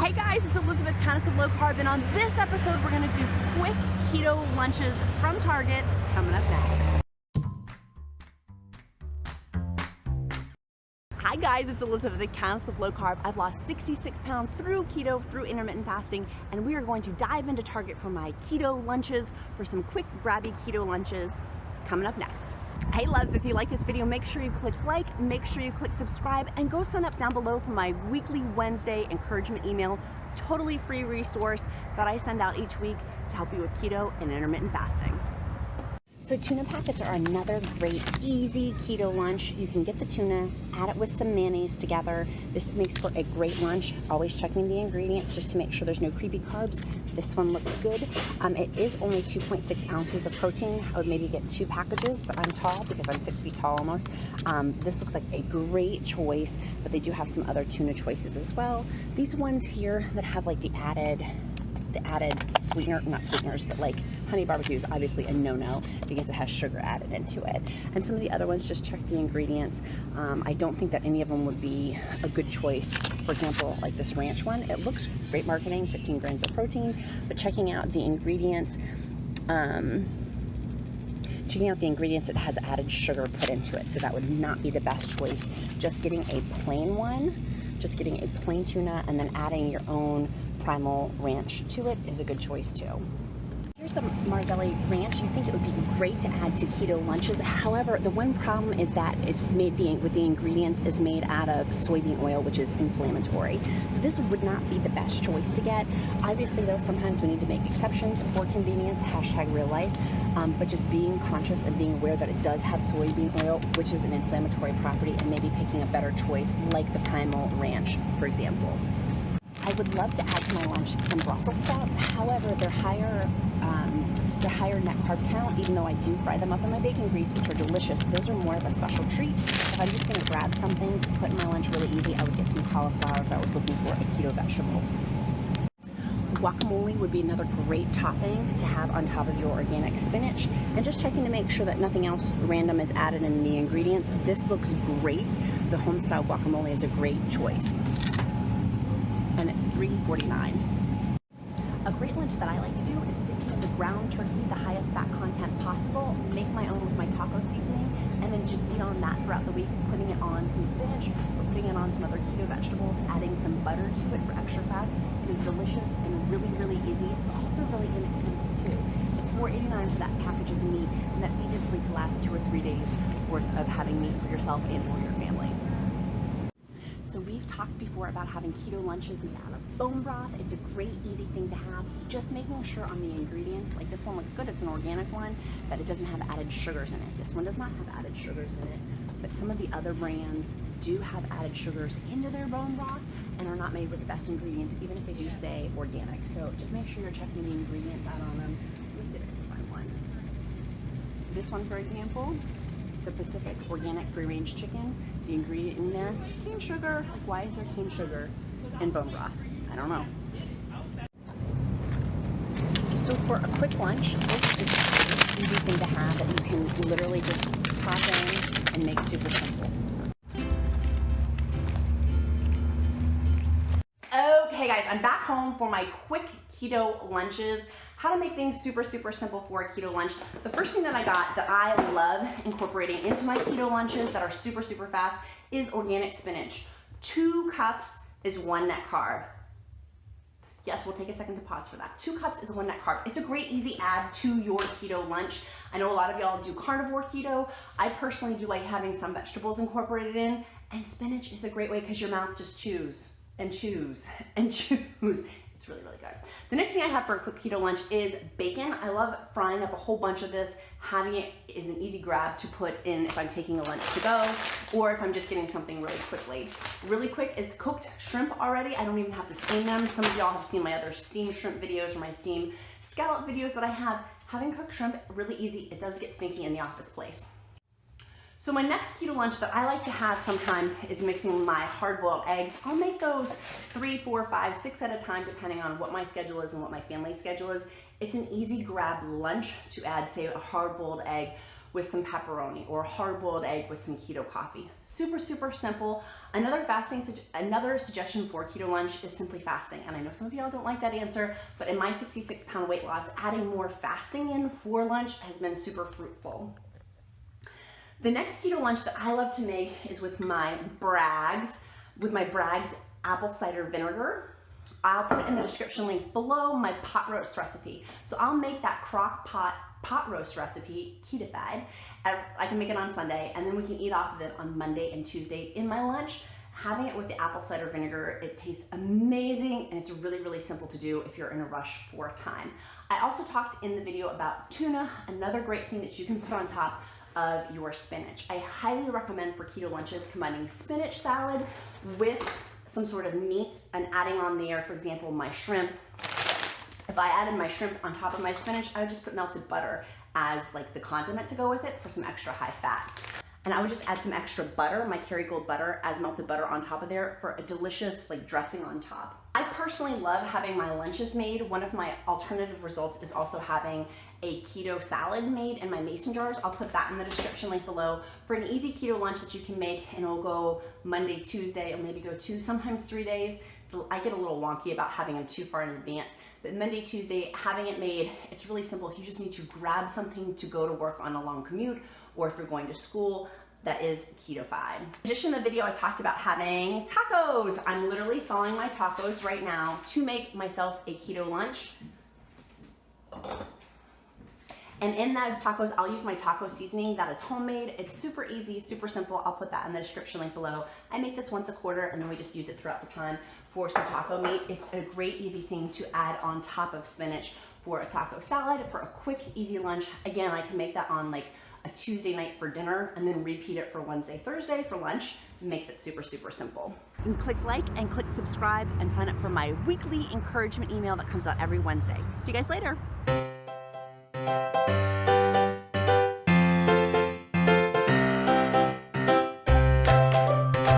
Hey guys, it's Elizabeth, Countess of Low Carb, and on this episode we're going to do quick keto lunches from Target coming up next. Hi guys, it's Elizabeth, the Countess of Low Carb. I've lost 66 pounds through keto, through intermittent fasting, and we are going to dive into Target for my keto lunches, for some quick grabby keto lunches coming up next. Hey loves, if you like this video, make sure you click like, make sure you click subscribe, and go sign up down below for my weekly Wednesday encouragement email, totally free resource that I send out each week to help you with keto and intermittent fasting. So tuna pockets are another great, easy keto lunch. You can get the tuna, add it with some mayonnaise together. This makes for a great lunch. Always checking the ingredients just to make sure there's no creepy carbs. This one looks good. It is only 2.6 ounces of protein. I would maybe get 2 packages, but I'm tall because I'm 6 feet tall almost. This looks like a great choice, but they do have some other tuna choices as well. These ones here that have like the added sweetener, not sweeteners, but like honey barbecue is obviously a no-no because it has sugar added into it. And some of the other ones, just check the ingredients. I don't think that any of them would be a good choice. For example, like this ranch one, it looks great marketing, 15 grams of protein, but checking out the ingredients, it has added sugar put into it, so that would not be the best choice. Just getting a plain one, just getting a plain tuna and then adding your own primal ranch to it is a good choice too. Here's the Marzelli ranch. You think it would be great to add to keto lunches. However, the one problem is that it's made with the ingredients is made out of soybean oil, which is inflammatory. So this would not be the best choice to get. Obviously though, sometimes we need to make exceptions for convenience, #real life. But just being conscious and being aware that it does have soybean oil, which is an inflammatory property, and maybe picking a better choice like the primal ranch, for example. I would love to add to my lunch some Brussels sprouts. However, they're higher net carb count, even though I do fry them up in my bacon grease, which are delicious. Those are more of a special treat. If I'm just gonna grab something to put in my lunch really easy, I would get some cauliflower if I was looking for a keto vegetable. Guacamole would be another great topping to have on top of your organic spinach. And just checking to make sure that nothing else random is added in the ingredients. This looks great. The home-style guacamole is a great choice. And it's $3.49. A great lunch that I like to do is pick the ground turkey, the highest fat content possible, make my own with my taco seasoning, and then just eat on that throughout the week, putting it on some spinach, or putting it on some other keto vegetables, adding some butter to it for extra fats. It is delicious and really, really easy, but also really inexpensive too. It's $4.89 for that package of meat, and that easily could last 2 or 3 days worth of having meat for yourself and for your family. So we've talked before about having keto lunches made out of bone broth. It's a great, easy thing to have. Just making sure on the ingredients, like this one looks good, it's an organic one, that it doesn't have added sugars in it. This one does not have added sugars in it, but some of the other brands do have added sugars into their bone broth and are not made with the best ingredients, even if they do say organic. So just make sure you're checking the ingredients out on them. Let me see if I can find one. This one, for example, the Pacific Organic Free Range Chicken, the ingredient in there, cane sugar. Like, why is there cane sugar in bone broth? I don't know. So for a quick lunch, this is an easy thing to have that you can literally just pop in and make super simple. Okay guys, I'm back home for my quick keto lunches. How to make things super, super simple for a keto lunch. The first thing that I got that I love incorporating into my keto lunches that are super, super fast is organic spinach. 2 cups is 1 net carb. Yes, we'll take a second to pause for that. 2 cups is 1 net carb. It's a great, easy add to your keto lunch. I know a lot of y'all do carnivore keto. I personally do like having some vegetables incorporated in, and spinach is a great way because your mouth just chews and chews and chews. It's really, really good. The next thing I have for a quick keto lunch is bacon. I love frying up a whole bunch of this. Having it is an easy grab to put in if I'm taking a lunch to go, or if I'm just getting something really quickly. Really quick is cooked shrimp already. I don't even have to steam them. Some of y'all have seen my other steamed shrimp videos or my steamed scallop videos that I have. Having cooked shrimp, really easy. It does get sneaky in the office place. So my next keto lunch that I like to have sometimes is mixing my hard-boiled eggs. I'll make those 3, 4, 5, 6 at a time depending on what my schedule is and what my family's schedule is. It's an easy grab lunch to add, say, a hard-boiled egg with some pepperoni, or a hard-boiled egg with some keto coffee. Super, super simple. Another suggestion for keto lunch is simply fasting. And I know some of y'all don't like that answer, but in my 66-pound weight loss, adding more fasting in for lunch has been super fruitful. The next keto lunch that I love to make is with my Bragg's apple cider vinegar. I'll put in the description link below my pot roast recipe. So I'll make that crock pot roast recipe ketofied. I can make it on Sunday, and then we can eat off of it on Monday and Tuesday in my lunch. Having it with the apple cider vinegar, it tastes amazing, and it's really, really simple to do if you're in a rush for time. I also talked in the video about tuna, another great thing that you can put on top of your spinach. I highly recommend for keto lunches combining spinach salad with some sort of meat and adding on there, for example, my shrimp. If I added my shrimp on top of my spinach, I would just put melted butter as like the condiment to go with it for some extra high fat. And I would just add some extra butter, my Kerrygold butter, as melted butter on top of there for a delicious like dressing on top. I personally love having my lunches made. One of my alternative results is also having a keto salad made in my mason jars. I'll put that in the description link below for an easy keto lunch that you can make, and it'll go Monday, Tuesday, or maybe go 2, sometimes 3 days. I get a little wonky about having them too far in advance, but Monday, Tuesday, having it made, it's really simple. You just need to grab something to go to work on a long commute, or if you're going to school, that is ketofied. In addition to the video, I talked about having tacos. I'm literally thawing my tacos right now to make myself a keto lunch. And in those tacos, I'll use my taco seasoning that is homemade. It's super easy, super simple. I'll put that in the description link below. I make this once a quarter, and then we just use it throughout the time for some taco meat. It's a great, easy thing to add on top of spinach for a taco salad, for a quick, easy lunch. Again, I can make that on like a Tuesday night for dinner and then repeat it for Wednesday, Thursday for lunch. It makes it super, super simple. And click like and click subscribe and sign up for my weekly encouragement email that comes out every Wednesday. See you guys later.